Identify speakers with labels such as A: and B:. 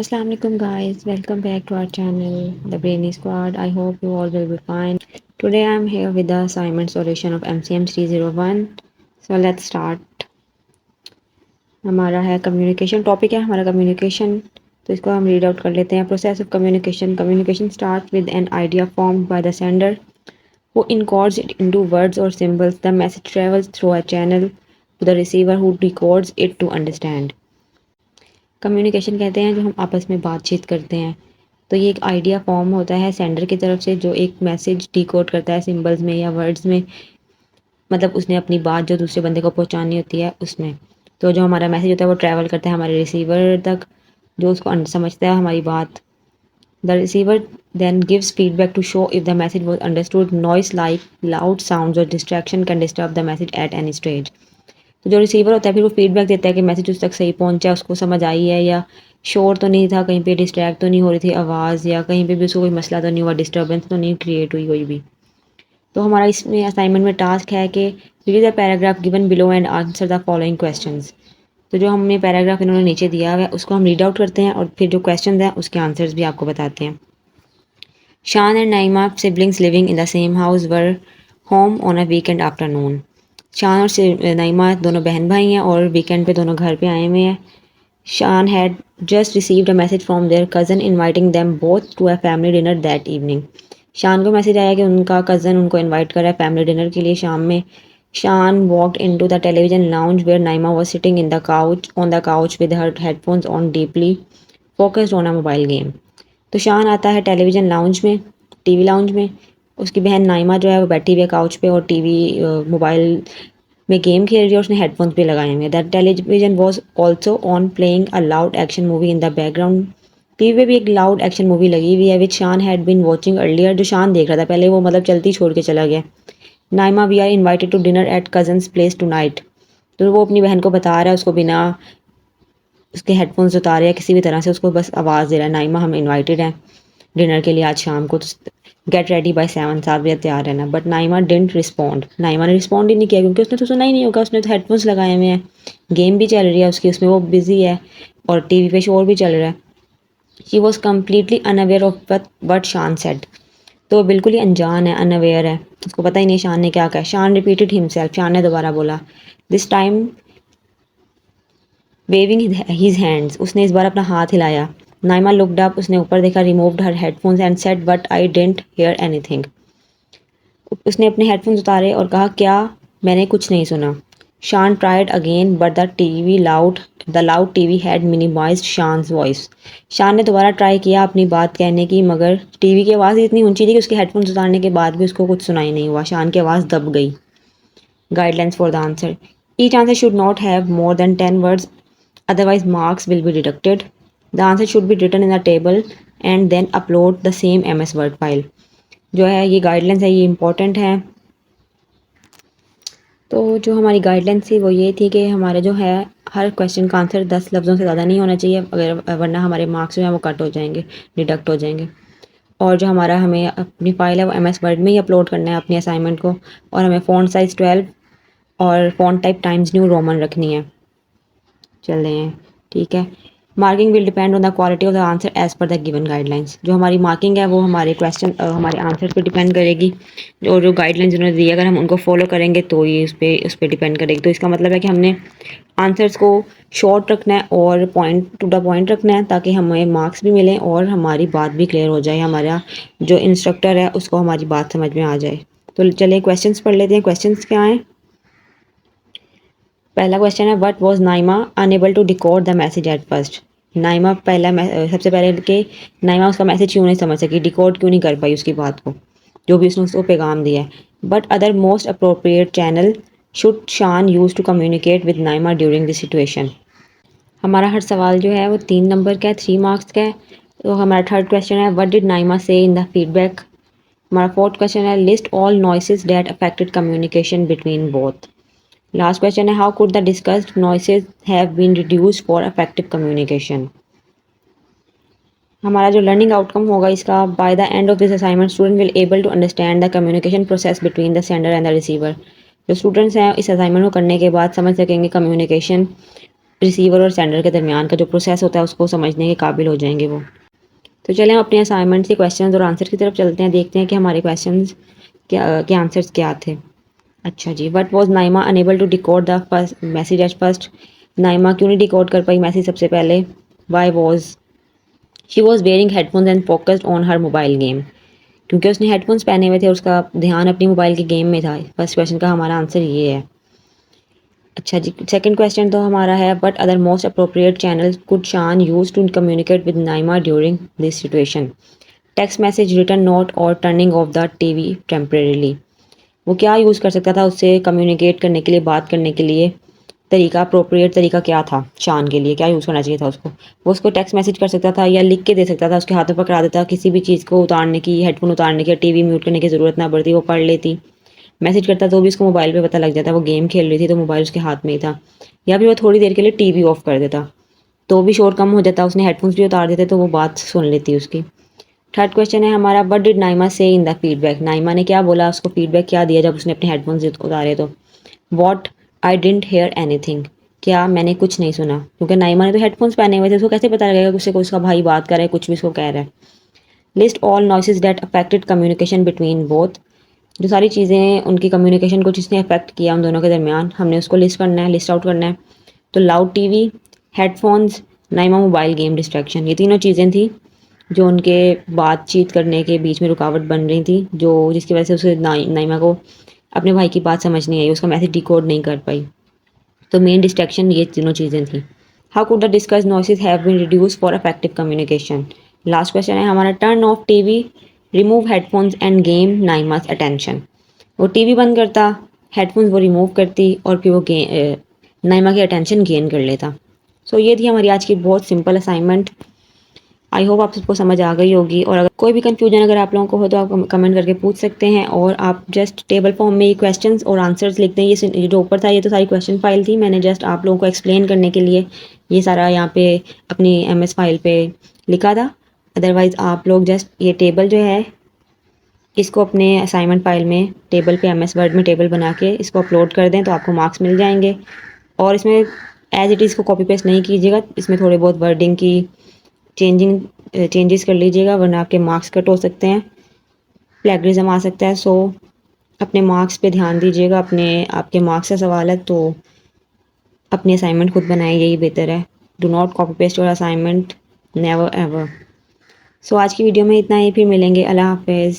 A: Assalamu alaikum guys, welcome back to our channel, The Brainy Squad. I hope you all will be fine. Today I'm here with the assignment solution of MCM 301. So let's start. हमारा है communication topic है हमारा communication तो इसको हम read out कर लेते हैं process of communication start with an idea formed by the sender who encodes it into words or symbols. The message travels through a channel to the receiver who decodes it to understand. Communication कहते हैं जो हम आपस में बातचीत करते हैं तो ये एक आइडिया फॉर्म होता है सेंडर की तरफ से जो एक मैसेज डिकोड करता है सिंबल्स में या वर्ड्स में मतलब उसने अपनी बात जो दूसरे बंदे को पहुंचानी होती है उसमें तो जो हमारा मैसेज होता है वो ट्रैवल करता है हमारे रिसीवर तक जो उसको समझता है हमारी बात the receiver then gives feedback to show if the message was understood. Noise like loud sounds or distraction can disturb the message at any stage. तो जो रिसीवर होता है फिर वो फीडबैक देता है कि मैसेज उस तक सही पहुंचा उसको समझ आई है या शोर तो नहीं था कहीं पे डिस्ट्रैक्ट तो नहीं हो रही थी आवाज़ या कहीं पे भी उसको कोई मसला तो नहीं हुआ डिस्टर्बेंस तो नहीं क्रिएट हुई कोई भी तो हमारा इसमें असाइनमेंट में टास्क है कि read the paragraph given below and answer the following questions तो जो हमने पैराग्राफ इन्होंने नीचे दिया हुआ है उसको हम रीड आउट करते हैं और फिर जो क्वेश्चन हैं उसके आंसर्स भी आपको बताते हैं Shan and Naima, siblings living in the same house, were home on a weekend afternoon. शान और नाइमा दोनों बहन भाई हैं और वीकेंड पे दोनों घर पे आए हुए हैं Shaan had just received a message from their cousin inviting them both to a family dinner that evening Shaan को मैसेज आया कि उनका कज़न उनको इनवाइट कर रहा है फैमिली डिनर के लिए शाम में शान walked into the television lounge where Naima was sitting in the couch on the couch with her headphones on deeply focused on a mobile game तो शान आता है टेलीविज़न लाउंज में टीवी लाउंज में उसकी बहन नाइमा जो है वो बैठी हुई है काउच पे और टीवी मोबाइल में गेम खेल रही है और उसने हेडफोन्स भी लगाए हुए हैं that television was also on playing a loud action movie in the background TV पे भी एक लाउड एक्शन मूवी लगी हुई है विच शान हैड बीन वॉचिंग अर्लियर जो शान देख रहा था पहले वो मतलब चलती छोड़ के चला गया Naima we are invited to dinner at cousin's place tonight तो वो अपनी बहन को बता रहा है उसको बिना उसके हेडफोन्स उतारे या किसी भी तरह से उसको बस आवाज़ दे रहा है नाइमा हम इन्वाइटेड हैं डिनर के लिए आज शाम को गेट रेडी बाय 7 बजे तैयार रहना but Naima didn't respond Naima ने रिस्पॉन्ड ही नहीं किया क्योंकि उसने तो सुना ही नहीं होगा उसने तो हेडफोन्स लगाए हुए हैं गेम भी चल रही है उसकी उसमें वो बिजी है और टीवी पे शोर भी चल रहा है she was completely unaware of what शान सेड तो वो बिल्कुल ही अनजान है अनअवेयर है उसको पता ही नहीं शान ने क्या कहा शान रिपीटेड हिमसेल्फ शान ने दोबारा बोला this time waving his hands उसने इस बार अपना हाथ हिलाया नाइमा लुकड अप उसने ऊपर देखा removed her headphones and said but I didn't hear anything उसने अपने हेडफोन्स उतारे और कहा क्या मैंने कुछ नहीं सुना Shaan tried again but the loud TV had minimised Shaan's voice Shaan ने दोबारा ट्राई किया अपनी बात कहने की मगर टीवी की आवाज़ इतनी ऊंची थी कि उसके हेडफोन्स उतारने के बाद भी उसको कुछ सुनाई नहीं हुआ शान की आवाज़ दब गई guidelines for the answer each answer should not have more than 10 words otherwise marks will be deducted. The answer should be written in a table and then upload the same MS Word file. जो है ये guidelines है ये important है तो जो हमारी guidelines थी वो ये थी कि हमारे जो है हर क्वेश्चन का आंसर 10 लफ्ज़ों से ज़्यादा नहीं होना चाहिए अगर वरना हमारे मार्क्स जो हैं वो कट हो जाएंगे डिडक्ट हो जाएंगे और जो हमारा हमें अपनी फ़ाइल है वो MS Word में ही अपलोड करना है अपनी असाइनमेंट को और हमें फ़ॉन्ट साइज़ 12 और font type Times New Roman रखनी है चल रहे हैं ठीक है marking will depend on the quality of the answer as per the given guidelines जो हमारी मार्किंग है वो हमारे क्वेश्चन हमारे आंसर पर डिपेंड करेगी और जो गाइडलाइंस उन्होंने दी अगर हम उनको फॉलो करेंगे तो ये उस पर डिपेंड करेगी तो इसका मतलब है कि हमने आंसर्स को शॉर्ट रखना है और पॉइंट टू द पॉइंट रखना है ताकि हमें मार्क्स भी मिलें और हमारी बात भी क्लियर हो जाए हमारा जो इंस्ट्रक्टर है उसको हमारी बात समझ में आ जाए तो चलिए क्वेश्चंस पढ़ लेते हैं क्वेश्चंस क्या हैं पहला क्वेश्चन है what was Naima unable to decode the message at first Naima सबसे पहले कि नाइमा उसका मैसेज क्यों नहीं समझ सकी डिकोड क्यों नहीं कर पाई उसकी बात को जो भी उसने उसको पैगाम दिया है but other most appropriate channel should Shaan use to communicate with Naima during this situation हमारा हर सवाल जो है वो 3 नंबर का है 3 मार्क्स का है तो हमारा थर्ड क्वेश्चन है what did Naima see in the feedback हमारा फोर्थ क्वेश्चन है list all noises that affected communication between both last question है how could the discussed noises have been reduced for effective communication हमारा जो learning outcome होगा इसका by the end of this assignment student will able to understand the communication process between the sender and the receiver जो students हैं इस assignment को करने के बाद समझ सकेंगे कम्युनिकेशन रिसीवर और सेंडर के दरमियान का जो प्रोसेस होता है उसको समझने के काबिल हो जाएंगे वो। तो चलें हम अपने असाइनमेंट के क्वेश्चंस और आंसर की तरफ चलते हैं, देखते हैं कि हमारे क्वेश्चंस के आंसर्स क्या थे। अच्छा जी, what was Naima unable to decode the first message at first. Naima क्यों नहीं डिकोड कर पाई मैसेज सबसे पहले। Why was she was wearing headphones and focused on her mobile game. क्योंकि उसने हेडफोन्स पहने हुए थे और उसका ध्यान अपनी मोबाइल के गेम में था। फर्स्ट क्वेश्चन का हमारा आंसर ये है। अच्छा जी, सेकंड क्वेश्चन तो हमारा है but other most appropriate channel could Shaan use to communicate with Naima during this situation. Text message, written note और turning off the TV temporarily. वो क्या यूज़ कर सकता था उससे कम्युनिकेट करने के लिए, बात करने के लिए। तरीका, अप्रोप्रिएट तरीका क्या था शान के लिए, क्या यूज़ करना चाहिए था उसको। वो उसको टेक्स्ट मैसेज कर सकता था या लिख के दे सकता था, उसके हाथ में पकड़ा देता, किसी भी चीज़ को उतारने की, हेडफोन उतारने की या टीवी म्यूट करने की ज़रूरत ना पड़ती, वो पढ़ लेती। मैसेज करता तो भी उसको मोबाइल पे पता लग जाता, वो गेम खेल रही थी तो मोबाइल उसके हाथ में ही था। या फिर वो थोड़ी देर के लिए टीवी ऑफ कर देता तो भी शोर कम हो जाता, उसने हेडफोन्स भी उतार देते तो वो बात सुन लेती उसकी। थर्ड क्वेश्चन है हमारा, what did Naima see in the feedback. Naima ने क्या बोला, उसको फीडबैक क्या दिया जब उसने अपने हेडफोन्स उतारे तो। What I didn't hear anything. क्या मैंने कुछ नहीं सुना, क्योंकि नाइमा ने तो हेडफोन्स पहने हुए थे, उसको कैसे पता लगेगा कि उससे उसका भाई बात कर रहा है, कुछ भी उसको कह रहा है। List all noises that affected communication between both. जो सारी चीज़ें उनकी कम्युनिकेशन को जिसने अफेक्ट किया उन दोनों के दरमियान, हमने उसको लिस्ट करना है, लिस्ट आउट करना है। तो loud TV, headphones, Naima mobile game distraction, ये तीनों चीज़ें थी जो उनके बातचीत करने के बीच में रुकावट बन रही थी, जो जिसकी वजह से उसे नाइमा को अपने भाई की बात समझ नहीं आई, उसका मैसेज डिकोड नहीं कर पाई। तो मेन डिस्ट्रैक्शन ये तीनों चीज़ें थी। How could the discuss noises have been reduce for effective communication. Last question है हमारा, turn off TV, remove headphones and gain Naima's attention. वो टीवी बंद करता, हेडफोन्स वो रिमूव करती और फिर वो नाइमा की अटेंशन गेन कर लेता। सो ये थी हमारी आज की बहुत सिंपल असाइनमेंट। आई होप आप सबको समझ आ गई होगी, और अगर कोई भी कंफ्यूजन अगर आप लोगों को हो तो आप कमेंट करके पूछ सकते हैं, और आप जस्ट टेबल फॉर्म में ये क्वेश्चंस और आंसर्स लिखते हैं। ये जो ऊपर था ये तो सारी क्वेश्चन फाइल थी, मैंने जस्ट आप लोगों को एक्सप्लेन करने के लिए ये सारा यहाँ पे अपनी MS फाइल पे लिखा था। अदरवाइज़ आप लोग जस्ट ये टेबल जो है इसको अपने असाइनमेंट फाइल में टेबल पे MS वर्ड में टेबल बना के इसको अपलोड कर दें तो आपको मार्क्स मिल जाएंगे। और इसमें एज इट इज़ को कॉपी पेस्ट नहीं कीजिएगा, इसमें थोड़े बहुत वर्डिंग की चेंजेस कर लीजिएगा, वरना आपके मार्क्स कट हो सकते हैं, प्लेगरिज्म आ सकता है। सो अपने मार्क्स पे ध्यान दीजिएगा, अपने आपके मार्क्स का सवाल है तो अपनी असाइनमेंट खुद बनाए, यही बेहतर है। Do not copy paste your assignment, never ever. So आज की वीडियो में इतना ही, फिर मिलेंगे। अल्लाह हाफिज़।